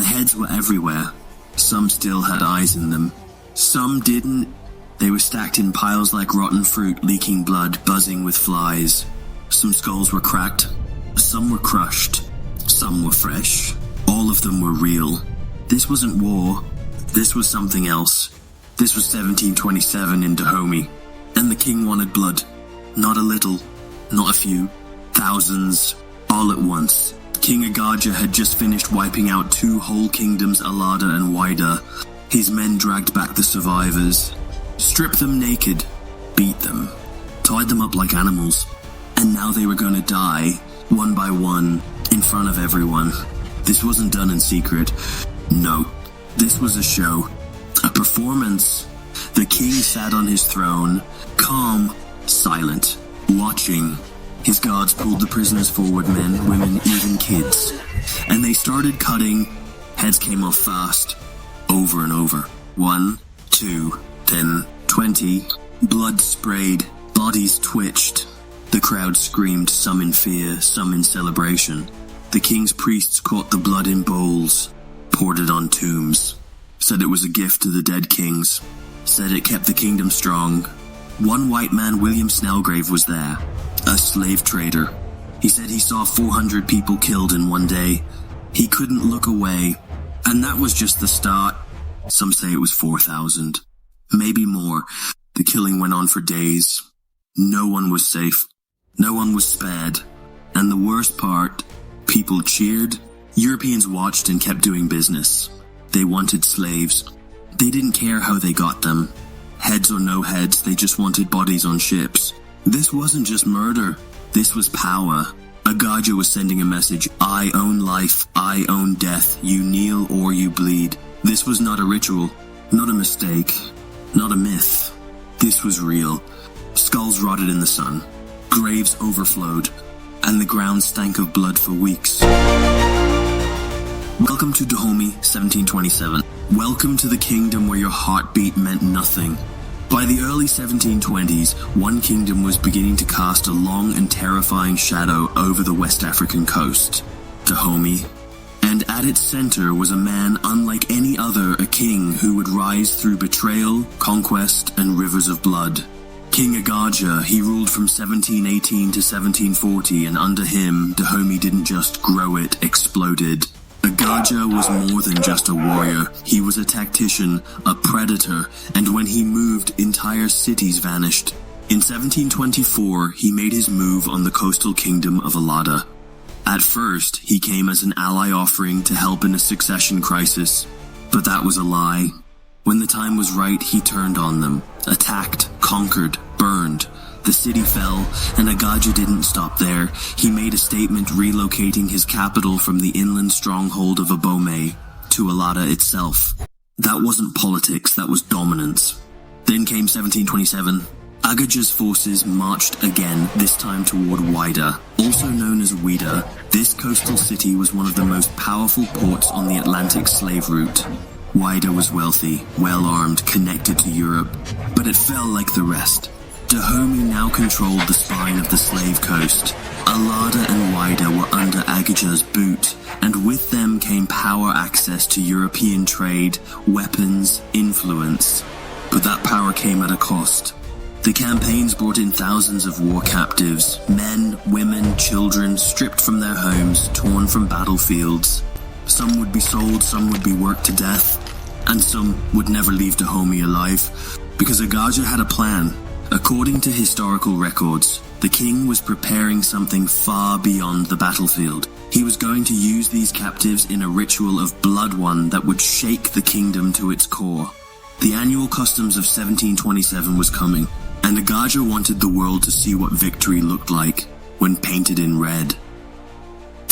The heads were everywhere. Some still had eyes in them. Some didn't. They were stacked in piles like rotten fruit, leaking blood, buzzing with flies. Some skulls were cracked. Some were crushed. Some were fresh. All of them were real. This wasn't war. This was something else. This was 1727 in Dahomey. And the king wanted blood. Not a little. Not a few. Thousands. All at once. King Agaja had just finished wiping out 2 whole kingdoms, Allada and Whydah. His men dragged back the survivors. Stripped them naked. Beat them. Tied them up like animals. And now they were going to die, one by one, in front of everyone. This wasn't done in secret. No. This was a show. A performance. The king sat on his throne, calm, silent, watching. His guards pulled the prisoners forward, men, women, even kids. And they started cutting. Heads came off fast. Over and over. 1, 2, then 20. Blood sprayed. Bodies twitched. The crowd screamed, some in fear, some in celebration. The king's priests caught the blood in bowls, poured it on tombs. Said it was a gift to the dead kings. Said it kept the kingdom strong. One white man, William Snelgrave, was there. A slave trader. He said he saw 400 people killed in one day. He couldn't look away. And that was just the start. Some say it was 4,000. Maybe more. The killing went on for days. No one was safe. No one was spared. And the worst part, people cheered. Europeans watched and kept doing business. They wanted slaves. They didn't care how they got them. Heads or no heads, they just wanted bodies on ships. This wasn't just murder. This was power. Agaja was sending a message. I own life. I own death. You kneel or you bleed. This was not a ritual. Not a mistake. Not a myth. This was real. Skulls rotted in the sun. Graves overflowed. And the ground stank of blood for weeks. Welcome to Dahomey, 1727. Welcome to the kingdom where your heartbeat meant nothing. By the early 1720s, one kingdom was beginning to cast a long and terrifying shadow over the West African coast, Dahomey. And at its center was a man unlike any other, a king who would rise through betrayal, conquest, and rivers of blood. King Agaja, he ruled from 1718 to 1740, and under him, Dahomey didn't just grow, it exploded. Agaja was more than just a warrior. He was a tactician, a predator, and when he moved, entire cities vanished. In 1724, he made his move on the coastal kingdom of Allada. At first, he came as an ally offering to help in a succession crisis, but that was a lie. When the time was right, he turned on them, attacked, conquered, burned. The city fell, and Agaja didn't stop there. He made a statement relocating his capital from the inland stronghold of Dahomey to Allada itself. That wasn't politics, that was dominance. Then came 1727. Agaja's forces marched again, this time toward Whydah. Also known as Whydah, this coastal city was one of the most powerful ports on the Atlantic slave route. Whydah was wealthy, well-armed, connected to Europe, but it fell like the rest. Dahomey now controlled the spine of the slave coast. Allada and Whydah were under Agaja's boot, and with them came power, access to European trade, weapons, influence. But that power came at a cost. The campaigns brought in thousands of war captives, men, women, children, stripped from their homes, torn from battlefields. Some would be sold, some would be worked to death, and some would never leave Dahomey alive, because Agaja had a plan. According to historical records, the king was preparing something far beyond the battlefield. He was going to use these captives in a ritual of blood one that would shake the kingdom to its core. The annual customs of 1727 was coming, and Agaja wanted the world to see what victory looked like when painted in red.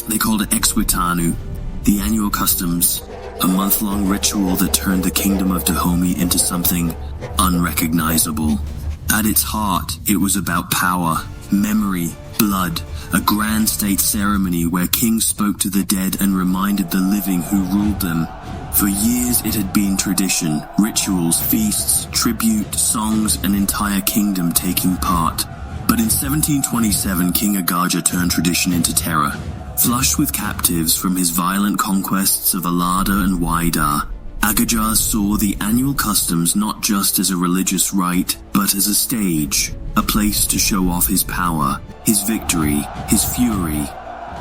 They called it Xwetanu, the annual customs, a month-long ritual that turned the Kingdom of Dahomey into something unrecognizable. At its heart, it was about power, memory, blood, a grand state ceremony where kings spoke to the dead and reminded the living who ruled them. For years it had been tradition, rituals, feasts, tribute, songs, an entire kingdom taking part. But in 1727, King Agaja turned tradition into terror. Flush with captives from his violent conquests of Allada and Whydah, Agaja saw the annual customs not just as a religious rite, but as a stage, a place to show off his power, his victory, his fury.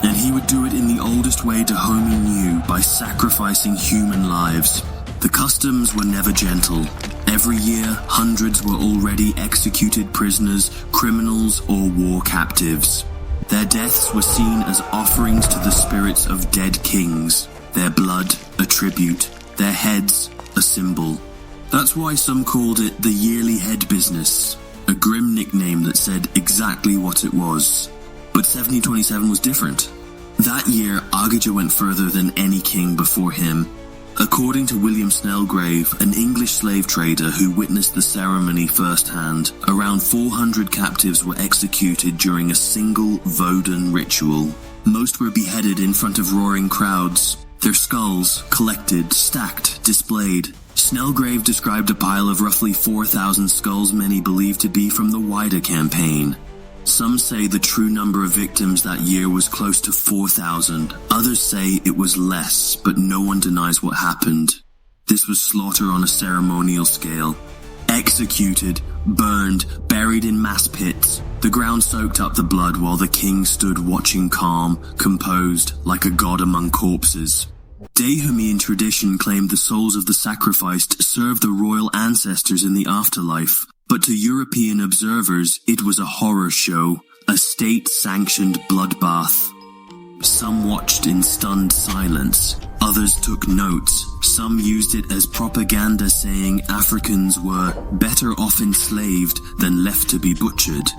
And he would do it in the oldest way Dahomey knew, by sacrificing human lives. The customs were never gentle. Every year, hundreds were already executed prisoners, criminals, or war captives. Their deaths were seen as offerings to the spirits of dead kings, their blood a tribute, their heads a symbol. That's why some called it the yearly head business, a grim nickname that said exactly what it was. But 1727 was different. That year, Agaja went further than any king before him. According to William Snelgrave, an English slave trader who witnessed the ceremony firsthand, around 400 captives were executed during a single Whydah ritual. Most were beheaded in front of roaring crowds, their skulls collected, stacked, displayed. Snelgrave described a pile of roughly 4,000 skulls many believed to be from the Whydah campaign. Some say the true number of victims that year was close to 4,000. Others say it was less, but no one denies what happened. This was slaughter on a ceremonial scale. Executed, burned, buried in mass pits. The ground soaked up the blood while the king stood watching calm, composed, like a god among corpses. Dahomean tradition claimed the souls of the sacrificed served the royal ancestors in the afterlife. But to European observers, it was a horror show, a state-sanctioned bloodbath. Some watched in stunned silence, others took notes, some used it as propaganda saying Africans were better off enslaved than left to be butchered.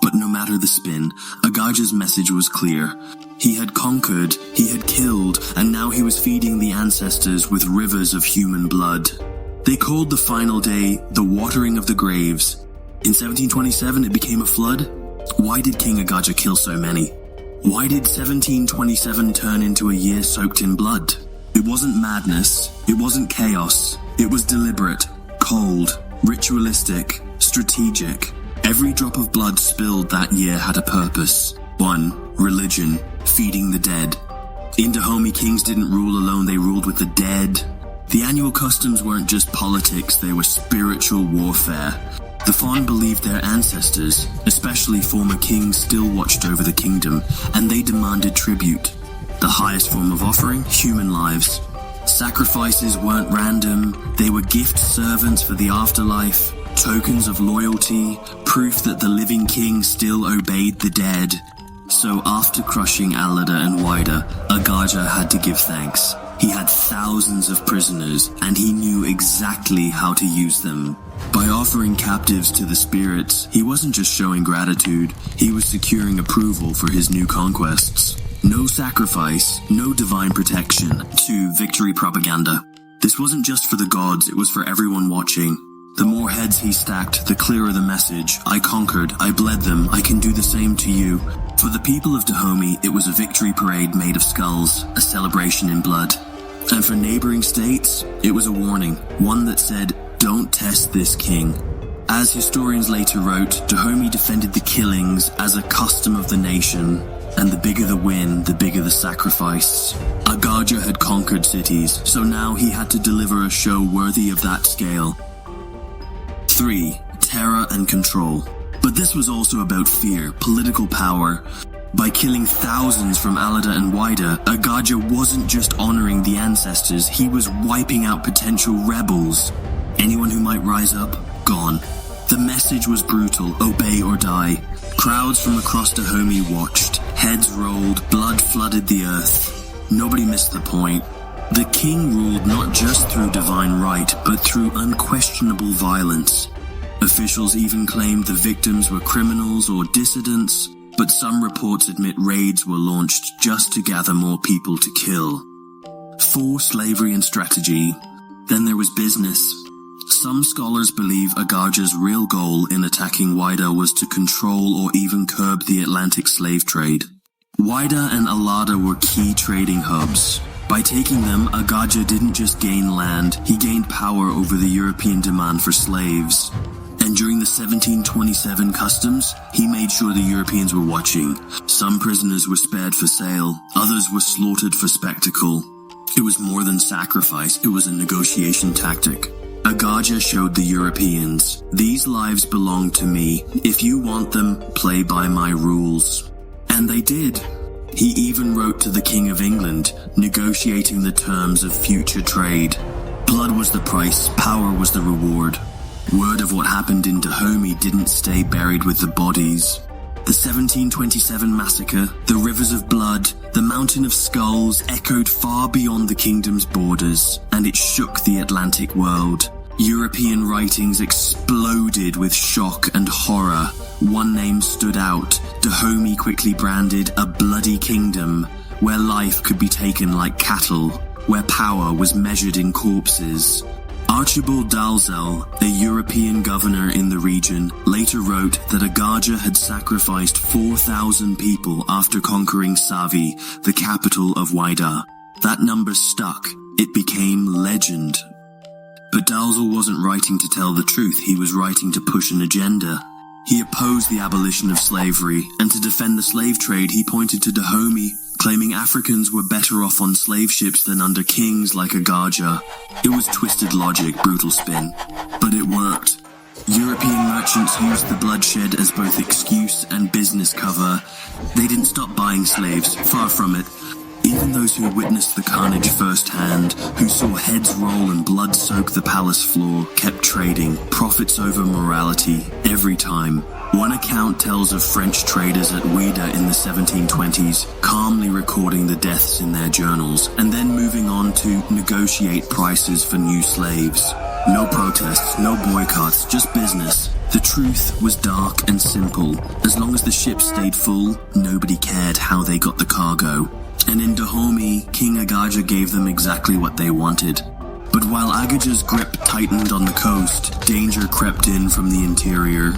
But no matter the spin, Agaja's message was clear. He had conquered, he had killed, and now he was feeding the ancestors with rivers of human blood. They called the final day the watering of the graves. In 1727 it became a flood. Why did King Agaja kill so many? Why did 1727 turn into a year soaked in blood? It wasn't madness, it wasn't chaos, it was deliberate, cold, ritualistic, strategic. Every drop of blood spilled that year had a purpose. One, religion, feeding the dead. In Dahomey, kings didn't rule alone, they ruled with the dead. The annual customs weren't just politics, they were spiritual warfare. The Fawn believed their ancestors, especially former kings, still watched over the kingdom, and they demanded tribute. The highest form of offering, human lives. Sacrifices weren't random, they were gift servants for the afterlife, tokens of loyalty, proof that the living king still obeyed the dead. So after crushing Allada and Whydah, Agaja had to give thanks. He had thousands of prisoners, and he knew exactly how to use them. By offering captives to the spirits, he wasn't just showing gratitude, he was securing approval for his new conquests. No sacrifice, no divine protection, to victory propaganda. This wasn't just for the gods, it was for everyone watching. The more heads he stacked, the clearer the message. I conquered, I bled them, I can do the same to you. For the people of Dahomey, it was a victory parade made of skulls, a celebration in blood. And for neighboring states, it was a warning, one that said, don't test this king. As historians later wrote, Dahomey defended the killings as a custom of the nation, and the bigger the win, the bigger the sacrifice. Agaja had conquered cities, so now he had to deliver a show worthy of that scale. 3. Terror and control. But this was also about fear, political power. By killing thousands from Allada and Whydah, Agaja wasn't just honoring the ancestors, he was wiping out potential rebels. Anyone who might rise up, gone. The message was brutal, obey or die. Crowds from across Dahomey watched, heads rolled, blood flooded the earth. Nobody missed the point. The king ruled not just through divine right, but through unquestionable violence. Officials even claimed the victims were criminals or dissidents, but some reports admit raids were launched just to gather more people to kill. 4. Slavery and strategy. Then there was business. Some scholars believe Agaja's real goal in attacking Whydah was to control or even curb the Atlantic slave trade. Whydah and Allada were key trading hubs. By taking them, Agaja didn't just gain land, he gained power over the European demand for slaves. And during the 1727 customs, he made sure the Europeans were watching. Some prisoners were spared for sale, others were slaughtered for spectacle. It was more than sacrifice, it was a negotiation tactic. Agaja showed the Europeans, "These lives belong to me. If you want them, play by my rules." And they did. He even wrote to the King of England, negotiating the terms of future trade. Blood was the price, power was the reward. Word of what happened in Dahomey didn't stay buried with the bodies. The 1727 massacre, the rivers of blood, the mountain of skulls echoed far beyond the kingdom's borders, and it shook the Atlantic world. European writings exploded with shock and horror. One name stood out. Dahomey quickly branded a bloody kingdom, where life could be taken like cattle, where power was measured in corpses. Archibald Dalzell, a European governor in the region, later wrote that Agaja had sacrificed 4,000 people after conquering Savi, the capital of Whydah. That number stuck. It became legend. But Dalzell wasn't writing to tell the truth, he was writing to push an agenda. He opposed the abolition of slavery, and to defend the slave trade he pointed to Dahomey, claiming Africans were better off on slave ships than under kings like Agaja. It was twisted logic, brutal spin. But it worked. European merchants used the bloodshed as both excuse and business cover. They didn't stop buying slaves, far from it. Even those who witnessed the carnage firsthand, who saw heads roll and blood soak the palace floor, kept trading, profits over morality, every time. One account tells of French traders at Whydah in the 1720s, calmly recording the deaths in their journals, and then moving on to negotiate prices for new slaves. No protests, no boycotts, just business. The truth was dark and simple. As long as the ship stayed full, nobody cared how they got the cargo. And in Dahomey, King Agaja gave them exactly what they wanted. But while Agaja's grip tightened on the coast, danger crept in from the interior.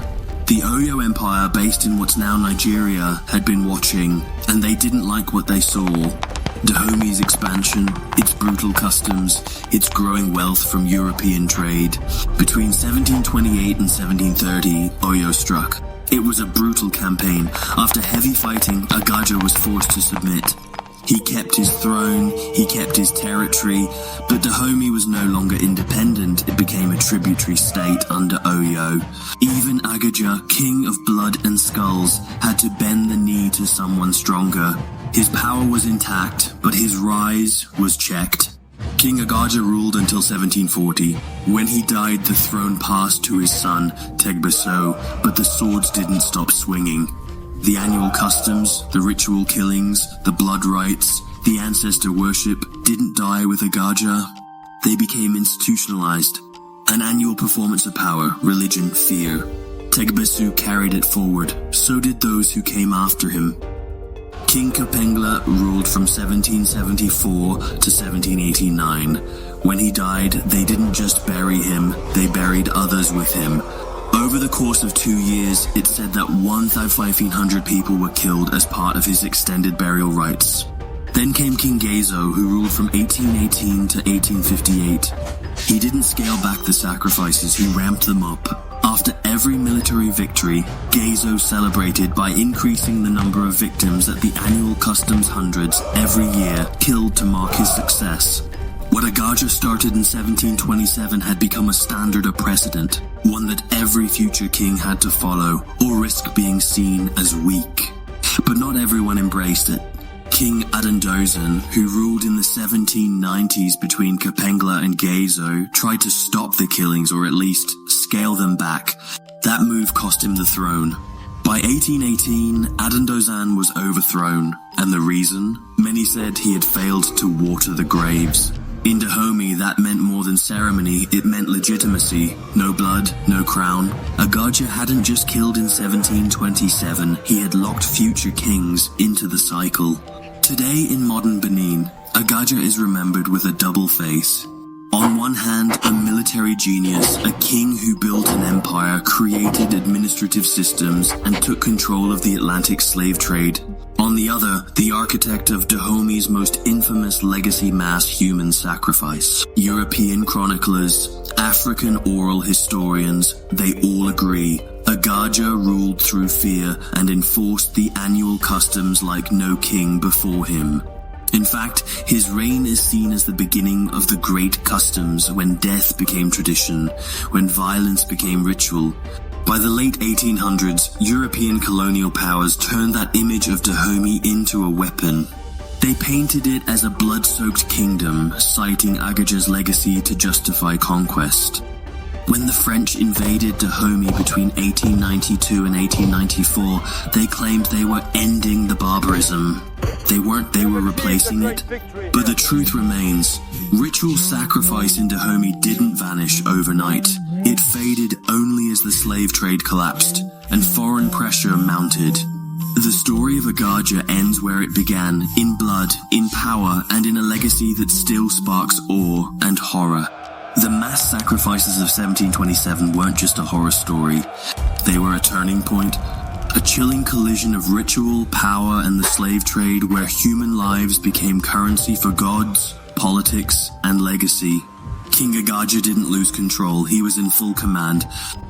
The Oyo Empire, based in what's now Nigeria, had been watching, and they didn't like what they saw. Dahomey's expansion, its brutal customs, its growing wealth from European trade. Between 1728 and 1730, Oyo struck. It was a brutal campaign. After heavy fighting, Agaja was forced to submit. He kept his throne, he kept his territory, but Dahomey was no longer independent, it became a tributary state under Oyo. Even Agaja, king of blood and skulls, had to bend the knee to someone stronger. His power was intact, but his rise was checked. King Agaja ruled until 1740. When he died, the throne passed to his son, Tegbessou, but the swords didn't stop swinging. The annual customs, the ritual killings, the blood rites, the ancestor worship didn't die with Agaja. They became institutionalized. An annual performance of power, religion, fear. Tegbessou carried it forward. So did those who came after him. King Kpengla ruled from 1774 to 1789. When he died, they didn't just bury him, they buried others with him. Over the course of 2 years, it's said that 1,500 people were killed as part of his extended burial rites. Then came King Ghezo, who ruled from 1818 to 1858. He didn't scale back the sacrifices, he ramped them up. After every military victory, Ghezo celebrated by increasing the number of victims at the annual customs hundreds every year, killed to mark his success. What Agaja started in 1727 had become a standard of precedent, one that every future king had to follow, or risk being seen as weak. But not everyone embraced it. King Adandosan, who ruled in the 1790s between Kpengla and Ghezo, tried to stop the killings or at least scale them back. That move cost him the throne. By 1818, Adandosan was overthrown, and the reason? Many said he had failed to water the graves. In Dahomey, that meant more than ceremony, it meant legitimacy. No blood, no crown. Agaja hadn't just killed in 1727, he had locked future kings into the cycle. Today in modern Benin, Agaja is remembered with a double face. On one hand, a military genius, a king who built an empire, created administrative systems, and took control of the Atlantic slave trade. On the other, the architect of Dahomey's most infamous legacy mass human sacrifice. European chroniclers, African oral historians, they all agree, Agaja ruled through fear and enforced the annual customs like no king before him. In fact, his reign is seen as the beginning of the great customs when death became tradition, when violence became ritual. By the late 1800s, European colonial powers turned that image of Dahomey into a weapon. They painted it as a blood-soaked kingdom, citing Agaja's legacy to justify conquest. When the French invaded Dahomey between 1892 and 1894, they claimed they were ending the barbarism. They weren't, they were replacing it. But the truth remains, ritual sacrifice in Dahomey didn't vanish overnight. It faded only as the slave trade collapsed, and foreign pressure mounted. The story of Agaja ends where it began, in blood, in power, and in a legacy that still sparks awe and horror. The mass sacrifices of 1727 weren't just a horror story. They were a turning point, a chilling collision of ritual, power, and the slave trade where human lives became currency for gods, politics, and legacy. King Agaja didn't lose control, he was in full command.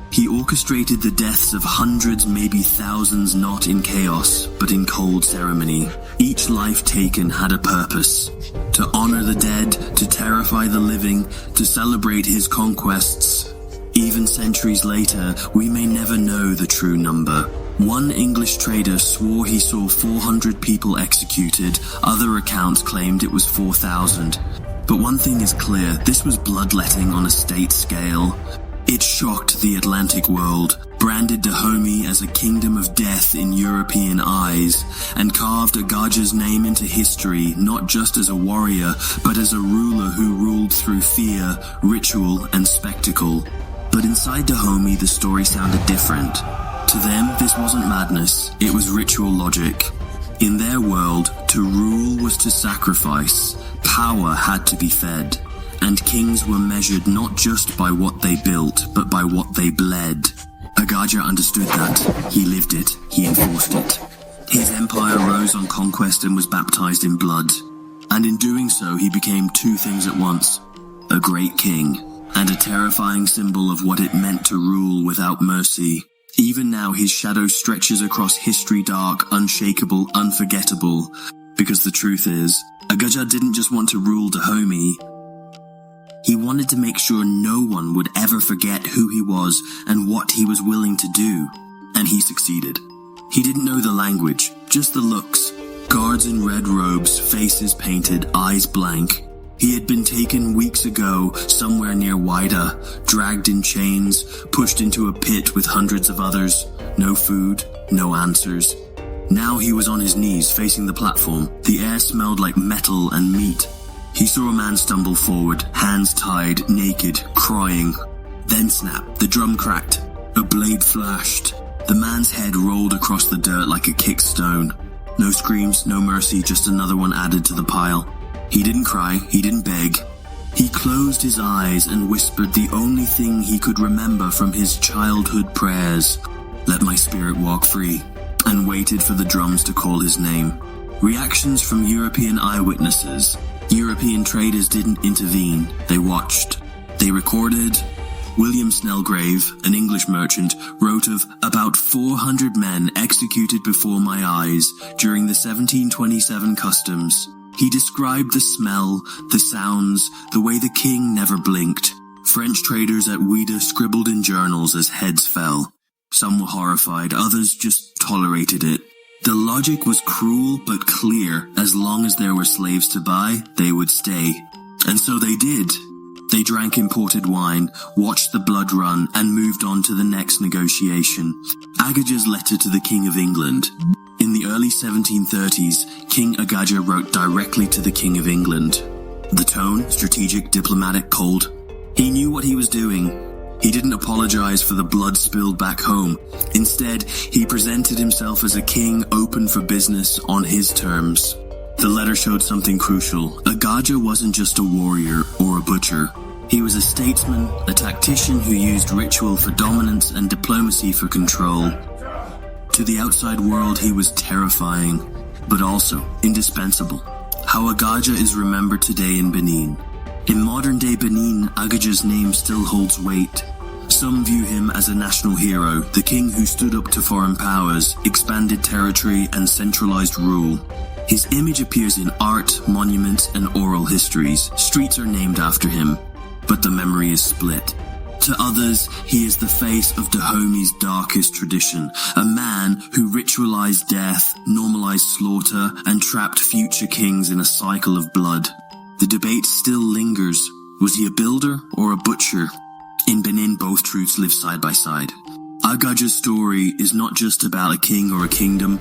He orchestrated the deaths of hundreds, maybe thousands, not in chaos, but in cold ceremony. Each life taken had a purpose. To honor the dead, to terrify the living, to celebrate his conquests. Even centuries later, we may never know the true number. One English trader swore he saw 400 people executed, other accounts claimed it was 4,000. But one thing is clear, this was bloodletting on a state scale. It shocked the Atlantic world, branded Dahomey as a kingdom of death in European eyes, and carved Agaja's name into history not just as a warrior, but as a ruler who ruled through fear, ritual, and spectacle. But inside Dahomey, the story sounded different. To them, this wasn't madness, it was ritual logic. In their world, to rule was to sacrifice, power had to be fed. And kings were measured not just by what they built, but by what they bled. Agaja understood that. He lived it. He enforced it. His empire rose on conquest and was baptized in blood. And in doing so, he became two things at once. A great king, and a terrifying symbol of what it meant to rule without mercy. Even now, his shadow stretches across history, dark, unshakable, unforgettable. Because the truth is, Agaja didn't just want to rule Dahomey. He wanted to make sure no one would ever forget who he was and what he was willing to do. And he succeeded. He didn't know the language, just the looks. Guards in red robes, faces painted, eyes blank. He had been taken weeks ago, somewhere near Whydah, dragged in chains, pushed into a pit with hundreds of others. No food, no answers. Now he was on his knees, facing the platform. The air smelled like metal and meat. He saw a man stumble forward, hands tied, naked, crying. Then snap, the drum cracked. A blade flashed. The man's head rolled across the dirt like a kicked stone. No screams, no mercy, just another one added to the pile. He didn't cry, he didn't beg. He closed his eyes and whispered the only thing he could remember from his childhood prayers. Let my spirit walk free. And waited for the drums to call his name. Reactions from European eyewitnesses. European traders didn't intervene, they watched. They recorded. William Snelgrave, an English merchant, wrote of about 400 men executed before my eyes during the 1727 customs. He described the smell, the sounds, the way the king never blinked. French traders at Whydah scribbled in journals as heads fell. Some were horrified, others just tolerated it. The logic was cruel but clear. As long as there were slaves to buy, they would stay. And so they did. They drank imported wine, watched the blood run, and moved on to the next negotiation. Agaja's letter to the King of England. In the early 1730s, King Agaja wrote directly to the King of England. The tone, strategic, diplomatic, cold. He knew what he was doing. He didn't apologize for the blood spilled back home. Instead, he presented himself as a king open for business on his terms. The letter showed something crucial. Agaja wasn't just a warrior or a butcher. He was a statesman, a tactician who used ritual for dominance and diplomacy for control. To the outside world, he was terrifying, but also indispensable. How Agaja is remembered today in Benin. In modern-day Benin, Agaja's name still holds weight. Some view him as a national hero, the king who stood up to foreign powers, expanded territory, and centralized rule. His image appears in art, monuments, and oral histories. Streets are named after him, but the memory is split. To others, he is the face of Dahomey's darkest tradition, a man who ritualized death, normalized slaughter, and trapped future kings in a cycle of blood. The debate still lingers. Was he a builder or a butcher? In Benin, both truths live side by side. Agaja's story is not just about a king or a kingdom.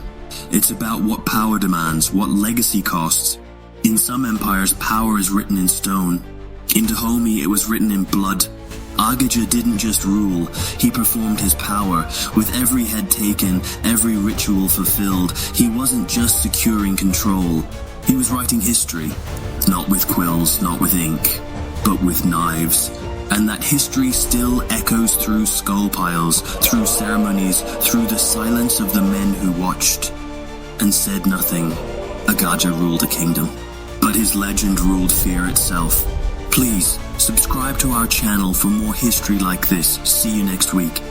It's about what power demands, what legacy costs. In some empires, power is written in stone. In Dahomey, it was written in blood. Agaja didn't just rule, he performed his power. With every head taken, every ritual fulfilled, he wasn't just securing control. He was writing history. Not with quills, not with ink, but with knives. And that history still echoes through skull piles, through ceremonies, through the silence of the men who watched and said nothing. Agaja ruled a kingdom, but his legend ruled fear itself. Please, subscribe to our channel for more history like this. See you next week.